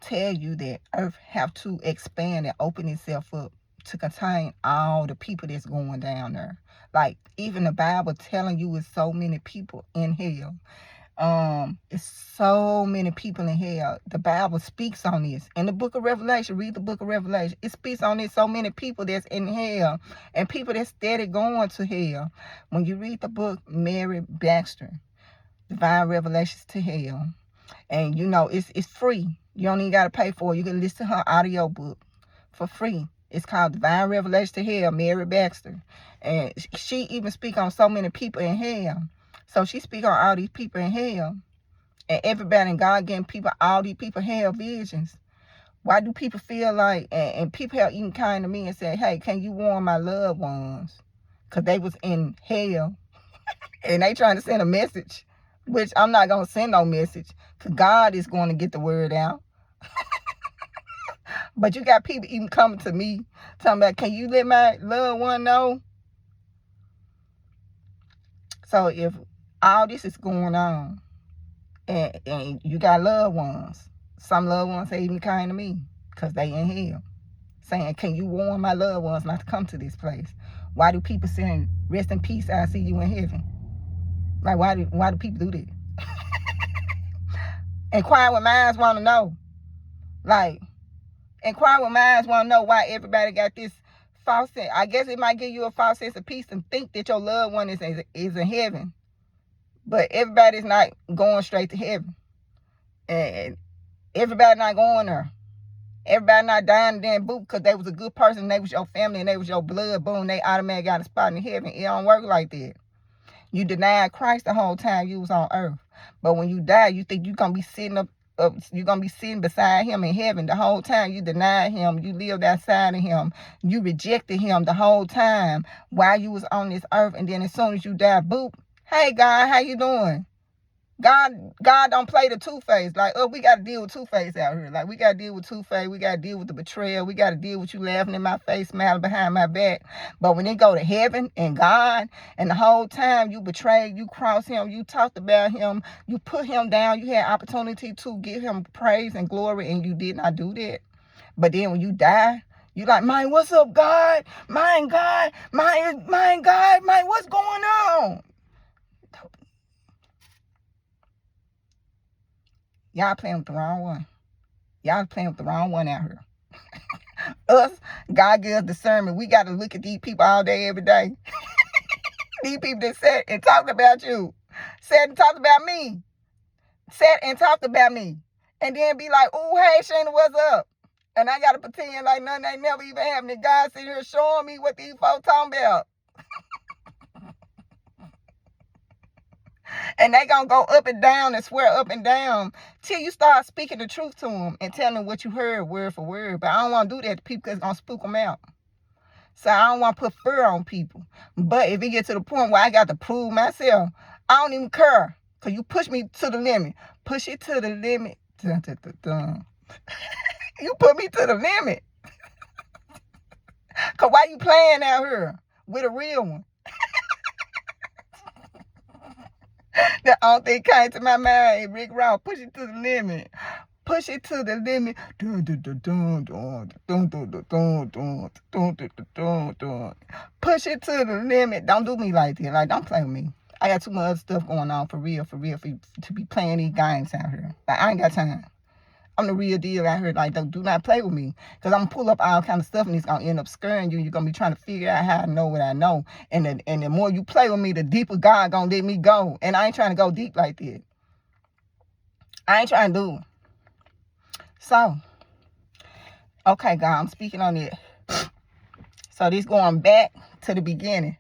tell you that earth have to expand and open itself up to contain all the people that's going down there. Like, even the Bible telling you it's so many people in hell. It's so many people in hell. The Bible speaks on this. In the book of Revelation, read the book of Revelation. It speaks on this. So many people that's in hell and people that's steady going to hell. When you read the book, Mary Baxter, Divine Revelations to Hell, and you know it's free. You don't even got to pay for it. You can listen to her audio book for free. It's called Divine Revelation to Hell, Mary Baxter. And she even speak on so many people in hell. So she speak on all these people in hell. And everybody in God getting people, all these people hell visions. Why do people feel like, and people have even kind to me and said, hey, can you warn my loved ones? Because they was in hell. And they trying to send a message, which I'm not going to send no message. Because God is going to get the word out. But you got people even coming to me, talking about, can you let my loved one know? So if all this is going on, and you got loved ones, some loved ones say even kind to me, because they in hell, saying, can you warn my loved ones not to come to this place? Why do people saying, rest in peace, I see you in heaven? Like, why do people do that? Inquire with minds want to know. Like, inquire with minds want to know why everybody got this false sense. I guess it might give you a false sense of peace and think that your loved one is in heaven. But everybody's not going straight to heaven. And everybody not going there. Everybody not dying then boot because they was a good person, they was your family, and they was your blood, boom, they automatically got a spot in heaven. It don't work like that. You denied Christ the whole time you was on earth. But when you die, you think you're gonna be sitting you're gonna be sitting beside him in heaven. The whole time you denied him, you lived outside of him, you rejected him the whole time while you was on this earth, and then as soon as you die, boop, hey God, how you doing? God don't play the two-face. Like, oh, we got to deal with two-face out here. Like, we got to deal with two-face. We got to deal with the betrayal. We got to deal with you laughing in my face, smiling behind my back. But when they go to heaven and God, and the whole time you betrayed, you crossed him, you talked about him, you put him down, you had opportunity to give him praise and glory, and you did not do that. But then when you die, you like, man, what's up, God? Mine, God. Mine, God. Mine, what's going on? Y'all playing with the wrong one. Y'all playing with the wrong one out here. Us, God gives discernment. We got to look at these people all day, every day. These people that sat and talked about you. Sat and talked about me. Sat and talked about me. And then be like, ooh, hey, Shana, what's up? And I got to pretend like nothing ain't never even happened. And God sitting here showing me what these folks talking about. And they gonna go up and down and swear up and down till you start speaking the truth to them and telling them what you heard word for word. But I don't want to do that to people because it's gonna spook them out. So I don't want to put fear on people. But if it gets to the point where I got to prove myself, I don't even care. Because you push me to the limit. Push it to the limit. Dun, dun, dun, dun. You put me to the limit. Because why you playing out here with a real one? The only thing came to my mind, Rick Ross, push it to the limit. Push it to the limit. Push it to the limit. Don't do me like that. Like, don't play with me. I got too much other stuff going on for real, for you to be playing these games out here. Like, I ain't got time. I'm the real deal out here. Like, do not play with me. Because I'm going to pull up all kind of stuff and it's going to end up scaring you. You're going to be trying to figure out how I know what I know. And the more you play with me, the deeper God going to let me go. And I ain't trying to go deep like that. I ain't trying to do it. So, okay, God, I'm speaking on it. So this going back to the beginning.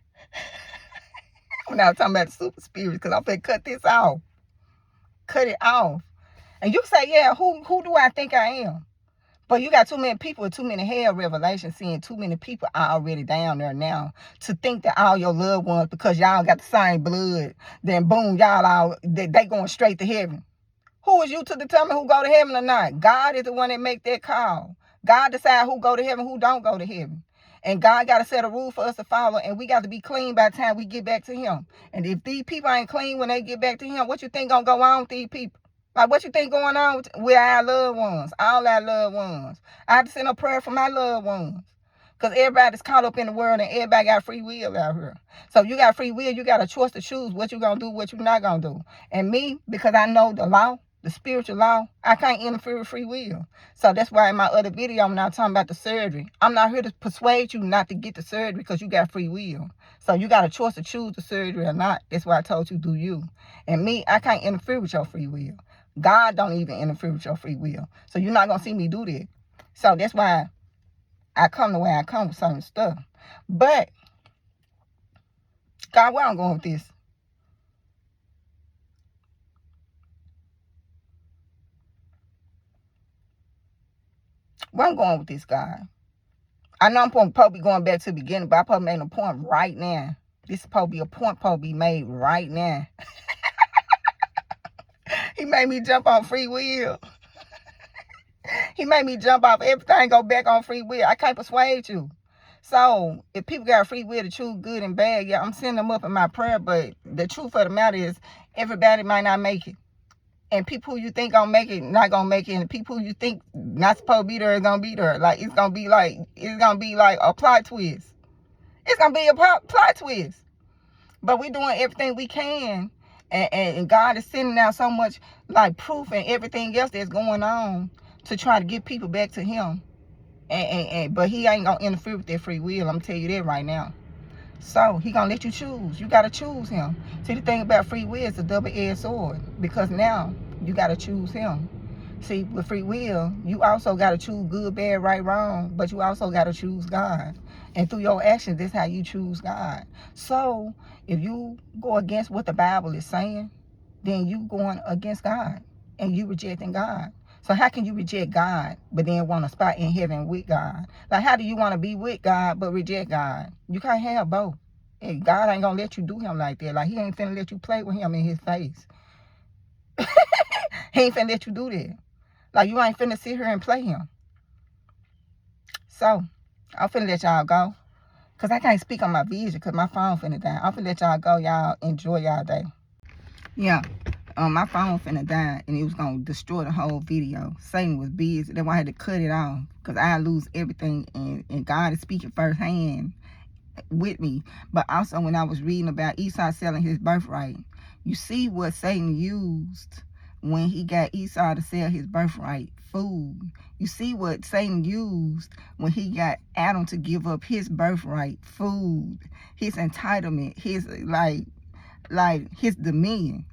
I'm not talking about the super spirits because I'm going to cut this off. Cut it off. And you say, yeah, who do I think I am? But you got too many people with too many hell revelations, seeing too many people are already down there now to think that all your loved ones, because y'all got the same blood, then boom, y'all all, they going straight to heaven. Who is you to determine who go to heaven or not? God is the one that make that call. God decide who go to heaven, who don't go to heaven. And God got to set a rule for us to follow, and we got to be clean by the time we get back to him. And if these people ain't clean when they get back to him, what you think gonna go on with these people? Like, what you think going on with our loved ones, all our loved ones? I have to send a prayer for my loved ones. Because everybody's caught up in the world, and everybody got free will out here. So if you got free will, you got a choice to choose what you're going to do, what you're not going to do. And me, because I know the law, the spiritual law, I can't interfere with free will. So that's why in my other video, I'm not talking about the surgery. I'm not here to persuade you not to get the surgery because you got free will. So you got a choice to choose the surgery or not. That's why I told you, do you. And me, I can't interfere with your free will. God don't even interfere with your free will. So you're not going to see me do that. So that's why I come the way I come with certain stuff. But, God, where I'm going with this? Where I'm going with this, God? I know I'm supposed to be going back to the beginning, but I'm supposed to make a point right now. This is supposed to be a point supposed to be made right now. He made me jump on free will. He made me jump off everything, go back on free will. I can't persuade you. So, if people got free will to choose good and bad, yeah, I'm sending them up in my prayer, but the truth of the matter is, everybody might not make it. And people who you think gonna make it, not gonna make it. And people who you think not supposed to be there is gonna be there. Like, it's gonna be like a plot twist. It's gonna be a plot twist. But we're doing everything we can. And God is sending out so much like proof and everything else that's going on to try to get people back to him. But he ain't gonna interfere with their free will. I'm tell you that right now. So he gonna let you choose. You gotta choose him. See, the thing about free will is a double-edged sword, because now you gotta choose him. See, with free will, you also gotta choose good, bad, right, wrong, but you also gotta choose God. And through your actions, that's how you choose God. So if you go against what the Bible is saying, then you going against God and you rejecting God. So how can you reject God but then want a spot in heaven with God? Like, how do you want to be with God but reject God? You can't have both. And God ain't gonna let you do him like that. Like, he ain't finna let you play with him in his face. He ain't finna let you do that. Like, you ain't finna sit here and play him. So I'm finna let y'all go, because I can't speak on my vision because my phone finna die. I'm finna let y'all go. Y'all enjoy y'all day. Yeah. My phone finna die, and it was gonna destroy the whole video. Satan was busy. That's why I had to cut it off, because I lose everything, and God is speaking firsthand with me. But also, when I was reading about Esau selling his birthright, you see what Satan used when he got Esau to sell his birthright: food. You see what Satan used when he got Adam to give up his birthright: food, his entitlement, his like his dominion.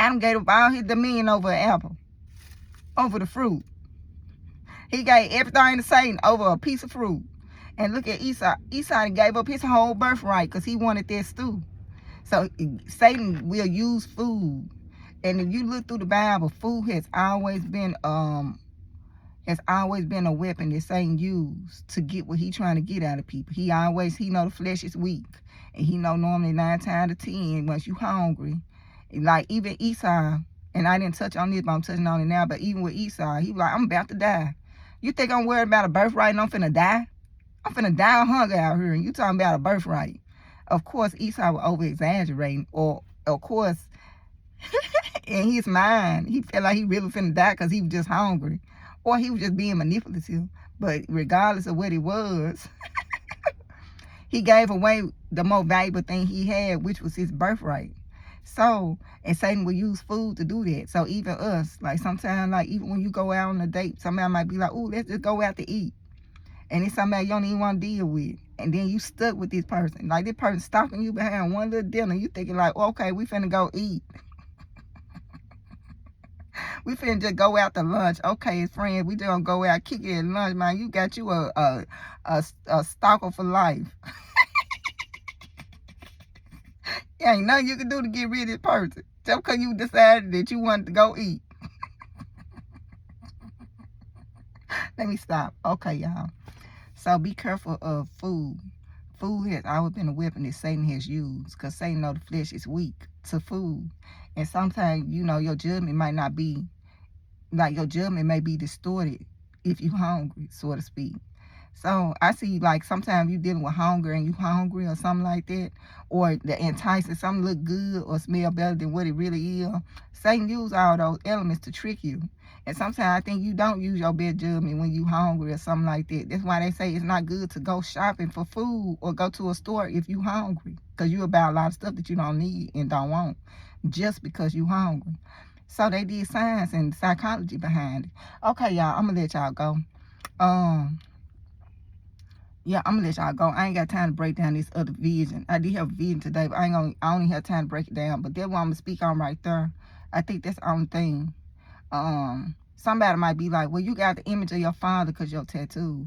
Adam gave up all his dominion over an apple, over the fruit. He gave everything to Satan over a piece of fruit. And look at Esau. Esau gave up his whole birthright because he wanted that stew. So Satan will use food. And if you look through the Bible, food has always been a weapon that Satan used to get what he trying to get out of people. He know the flesh is weak. And he know normally 9 times out of 10, once you hungry, like even Esau, and I didn't touch on this, but I'm touching on it now, but even with Esau, he was like, I'm about to die. You think I'm worried about a birthright and I'm finna die? I'm finna die of hunger out here, and you talking about a birthright. Of course, Esau was over-exaggerating, or of course, in his mind, he felt like he really finna die because he was just hungry, or he was just being manipulative. But regardless of what it was, he gave away the most valuable thing he had, which was his birthright. So, and Satan will use food to do that. So even us, like sometimes, like even when you go out on a date, somebody might be like, oh, let's just go out to eat. And it's somebody you don't even want to deal with. And then you stuck with this person. Like, this person stalking you behind one little dinner. You thinking like, okay, we finna go eat. We finna just go out to lunch. Okay, as friends, we just gonna go out, kick it at lunch, man. You got you a stalker for life. Ain't nothing you can do to get rid of this person just because you decided that you wanted to go eat. Let me stop. Okay, y'all. So be careful of food. Food has always been a weapon that Satan has used, because Satan know the flesh is weak to food. And sometimes, you know, your judgment might not be, like your judgment may be distorted if you hungry, so to speak. So I see, like, sometimes you dealing with hunger and you hungry or something like that, or the enticing, something look good or smell better than what it really is. Satan use all those elements to trick you. And sometimes I think you don't use your best judgment when you hungry or something like that. That's why they say it's not good to go shopping for food or go to a store if you hungry, because you about a lot of stuff that you don't need and don't want just because you hungry. So they did science and psychology behind it. Okay, y'all, I'm gonna let y'all go. Yeah, I'm gonna let y'all go. I ain't got time to break down this other vision. I did have a vision today, but I only have time to break it down. But that's what I'm gonna speak on right there. I think that's the only thing. Somebody might be like, well, you got the image of your father because your tattoos.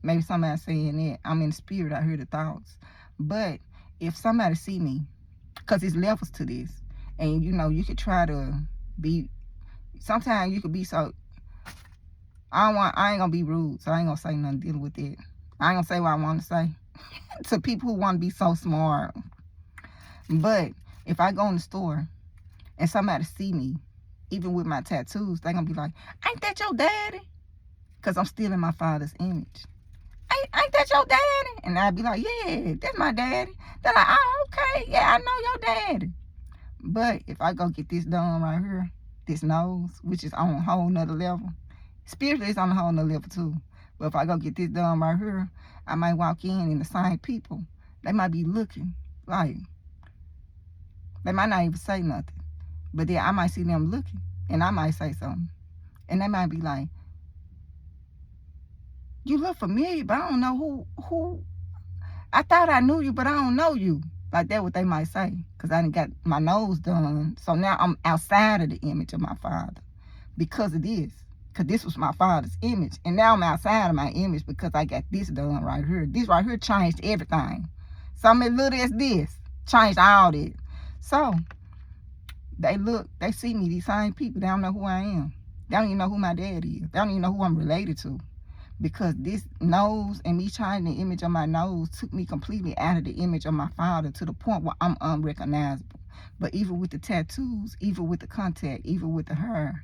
Maybe somebody saying that. I'm in the spirit, I hear the thoughts. But if somebody see me, because it's levels to this, and you know, you could try to be, sometimes you could be so, I ain't gonna be rude, so I ain't gonna say nothing dealing with it. I ain't gonna say what I want to say to people who want to be so smart. But if I go in the store and somebody see me, even with my tattoos, they gonna be like, ain't that your daddy? Because I'm still in my father's image. Ain't that your daddy? And I'd be like, yeah, that's my daddy. They're like, oh, okay, yeah, I know your daddy. But if I go get this done right here, this nose, which is on a whole nother level, spiritually it's on a whole nother level too. But if I go get this done right here, I might walk in and the same people, they might be looking like, they might not even say nothing. But then I might see them looking and I might say something. And they might be like, you look familiar, but I don't know who. I thought I knew you, but I don't know you. Like that what they might say. Because I done got my nose done. So now I'm outside of the image of my father because of this. Because this was my father's image. And now I'm outside of my image because I got this done right here. This right here changed everything. Something as little as this changed all this. So they look, they see me, these same people, they don't know who I am. They don't even know who my dad is. They don't even know who I'm related to. Because this nose and me changing the image of my nose took me completely out of the image of my father to the point where I'm unrecognizable. But even with the tattoos, even with the contact, even with the hair,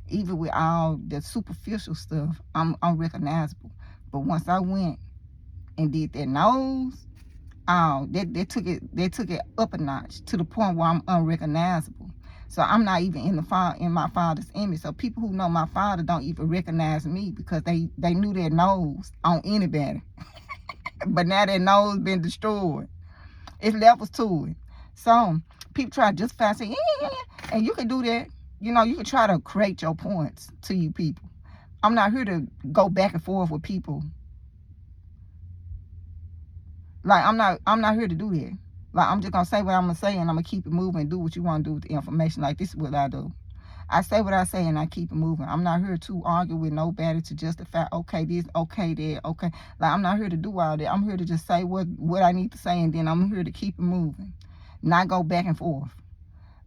even with all the superficial stuff, I'm unrecognizable. But once I went and did that nose, they took it up a notch to the point where I'm unrecognizable. So I'm not even in my father's image. So people who know my father don't even recognize me because they knew their nose on anybody. But now their nose been destroyed. It's levels to it. So people try to justify saying, yeah, and you can do that. You know, you can try to create your points to you people. I'm not here to go back and forth with people. Like I'm not here to do that. Like I'm just gonna say what I'm gonna say and I'm gonna keep it moving and do what you want to do with the information. Like this is what I do. I say what I say and I keep it moving. I'm not here to argue with nobody to justify okay this, okay that, okay. Like I'm not here to do all that. I'm here to just say what I need to say and then I'm here to keep it moving. Not go back and forth.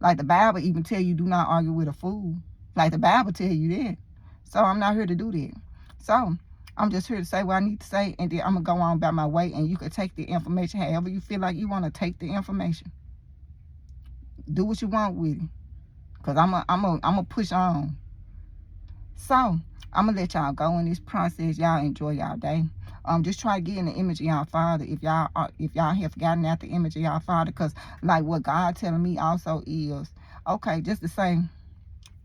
Like the Bible even tell you do not argue with a fool. Like the Bible tell you that. So I'm not here to do that. So I'm just here to say what I need to say, and then I'm going to go on about my way, and you can take the information however you feel like you want to take the information. Do what you want with it, because I'm a push on. So I'm going to let y'all go in this process. Y'all enjoy y'all day. Just try to get in the image of y'all father if y'all have forgotten out the image of y'all father, because like what God telling me also is, okay, just to say,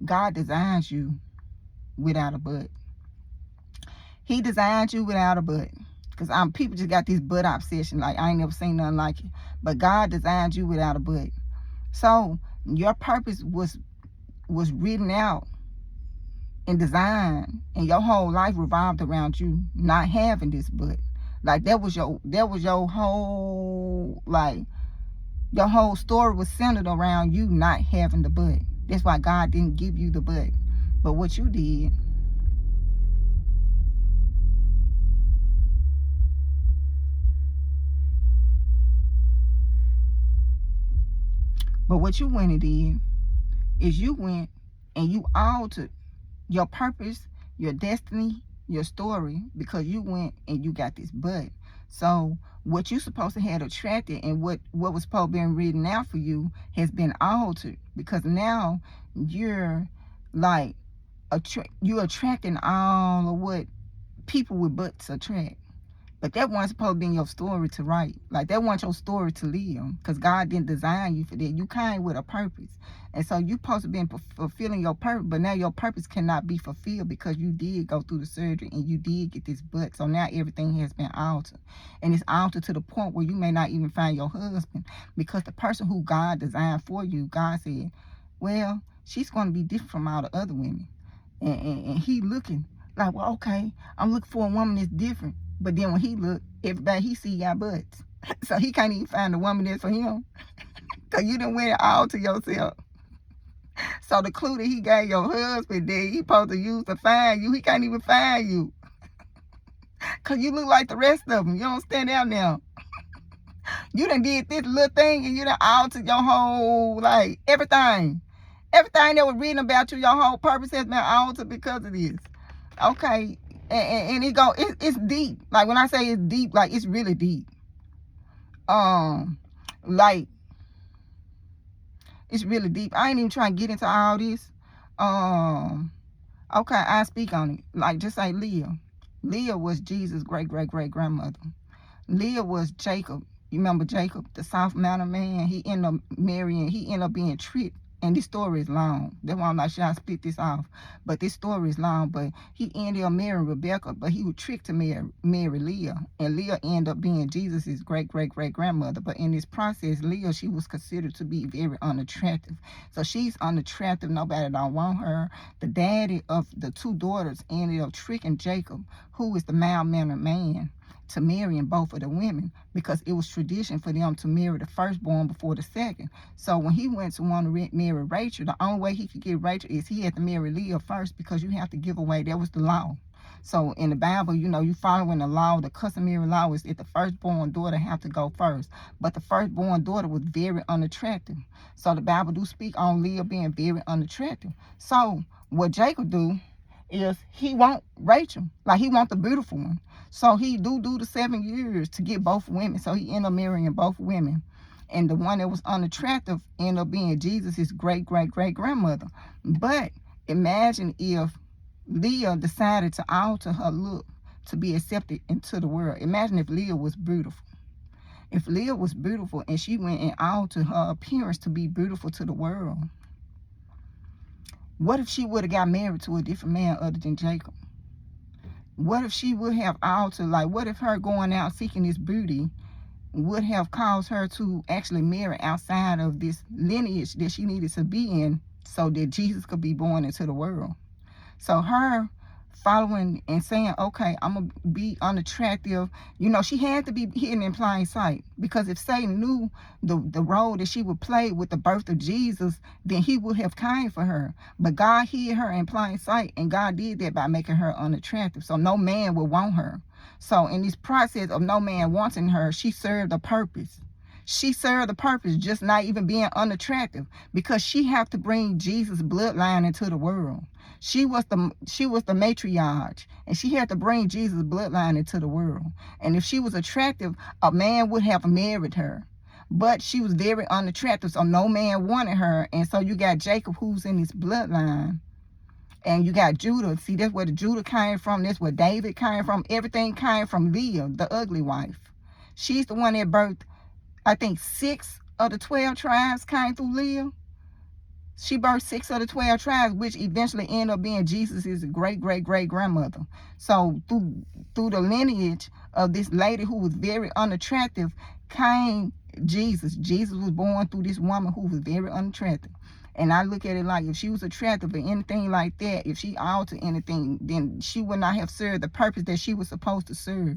God designs you without a butt. He designed you without a butt. Because people just got this butt obsession. Like, I ain't never seen nothing like it. But God designed you without a butt. So, your purpose was written out and designed. And your whole life revolved around you not having this butt. Like, that was your whole, like, your whole story was centered around you not having the butt. That's why God didn't give you the butt. But what you did, what you went and did is you went and you altered your purpose, your destiny, your story because you went and you got this butt. So what you supposed to have attracted and what was supposed to be written out for you has been altered, because now you're like you're attracting all of what people with butts attract. But that wasn't supposed to be in your story to write. Like, that wasn't your story to live, because God didn't design you for that. You came with a purpose. And so you supposed to be fulfilling your purpose, but now your purpose cannot be fulfilled because you did go through the surgery and you did get this butt. So now everything has been altered. And it's altered to the point where you may not even find your husband, because the person who God designed for you, God said, well, she's going to be different from all the other women. And he looking like, well, okay, I'm looking for a woman that's different. But then when he look, everybody he see got butts. So he can't even find a woman that's for him. Because you done went all to yourself. So the clue that he gave your husband that he supposed to use to find you, he can't even find you. Because you look like the rest of them. You don't stand out now. You done did this little thing and you done altered your whole, like, everything. Everything that was written about you, your whole purpose has been altered because of this. Okay. And it's deep. Like, when I say it's deep, like, it's really deep. Like, it's really deep. I ain't even trying to get into all this. Okay, I speak on it. Like, just like Leah. Leah was Jesus' great-great-great-grandmother. Leah was Jacob. You remember Jacob, the South Mountain man? He ended up being tricked. And this story is long. That's why I'm not sure I split this off. But this story is long. But he ended up marrying Rebecca, but he was tricked to marry Leah. And Leah ended up being Jesus' great-great-great-grandmother. But in this process, Leah, she was considered to be very unattractive. So she's unattractive. Nobody don't want her. The daddy of the two daughters ended up tricking Jacob, who is the mild-mannered man, to marrying both of the women, because it was tradition for them to marry the firstborn before the second. So when he went to want to marry Rachel, the only way he could get Rachel is he had to marry Leah first, because you have to give away. That was the law. So in the Bible, you know, you following the law. The customary law is that the firstborn daughter have to go first. But the firstborn daughter was very unattractive. So the Bible do speak on Leah being very unattractive. So what Jacob do is he want Rachel, like he want the beautiful one. So he do the 7 years to get both women. So he ended up marrying both women. And the one that was unattractive ended up being Jesus' great-great-great-grandmother. But imagine if Leah decided to alter her look to be accepted into the world. Imagine if Leah was beautiful. If Leah was beautiful and she went and altered her appearance to be beautiful to the world, what if she would have got married to a different man other than Jacob? What if she would have altered, like, what if her going out seeking this beauty would have caused her to actually marry outside of this lineage that she needed to be in so that Jesus could be born into the world? So her following and saying, okay, I'm going to be unattractive. You know, she had to be hidden in plain sight, because if Satan knew the role that she would play with the birth of Jesus, then he would have came for her. But God hid her in plain sight, and God did that by making her unattractive. So no man would want her. So in this process of no man wanting her, she served a purpose. She served a purpose, just not even being unattractive, because she had to bring Jesus' bloodline into the world. She was the matriarch, and she had to bring Jesus' bloodline into the world. And if she was attractive, a man would have married her. But she was very unattractive, so no man wanted her. And so you got Jacob, who's in his bloodline. And you got Judah. See, that's where the Judah came from. That's where David came from. Everything came from Leah, the ugly wife. She's the one that birthed, I think, 6 of the 12 tribes came through Leah. She birthed 6 of the 12 tribes, which eventually ended up being Jesus' great-great-great-grandmother. So through the lineage of this lady who was very unattractive came Jesus. Jesus was born through this woman who was very unattractive. And I look at it like, if she was attractive or anything like that, if she altered anything, then she would not have served the purpose that she was supposed to serve.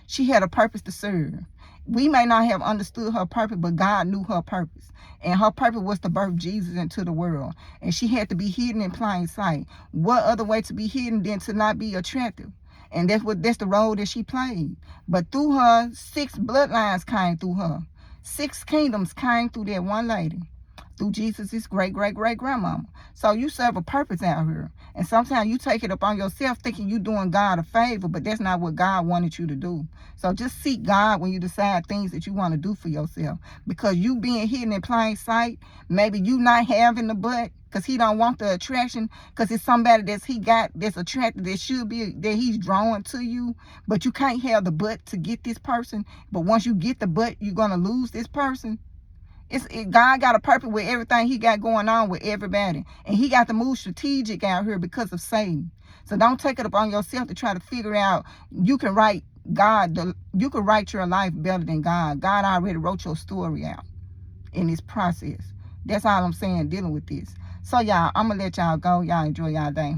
She had a purpose to serve. We may not have understood her purpose, but God knew her purpose. And her purpose was to birth Jesus into the world. And she had to be hidden in plain sight. What other way to be hidden than to not be attractive? And that's the role that she played. But through her, 6 bloodlines came through her. 6 kingdoms came through that one lady. through Jesus' great-great-great-grandmama. So you serve a purpose out here. And sometimes you take it upon yourself thinking you doing God a favor, but that's not what God wanted you to do. So just seek God when you decide things that you want to do for yourself. Because you being hidden in plain sight, maybe you not having the butt, because he don't want the attraction, because it's somebody that's attracted, that should be, that he's drawing to you, but you can't have the butt to get this person. But once you get the butt, you're going to lose this person. God got a purpose with everything he got going on with everybody. And he got to move strategic out here because of Satan. So don't take it upon yourself to try to figure out, you can write your life better than God. God already wrote your story out in this process. That's all I'm saying dealing with this. So y'all, I'm going to let y'all go. Y'all enjoy y'all day.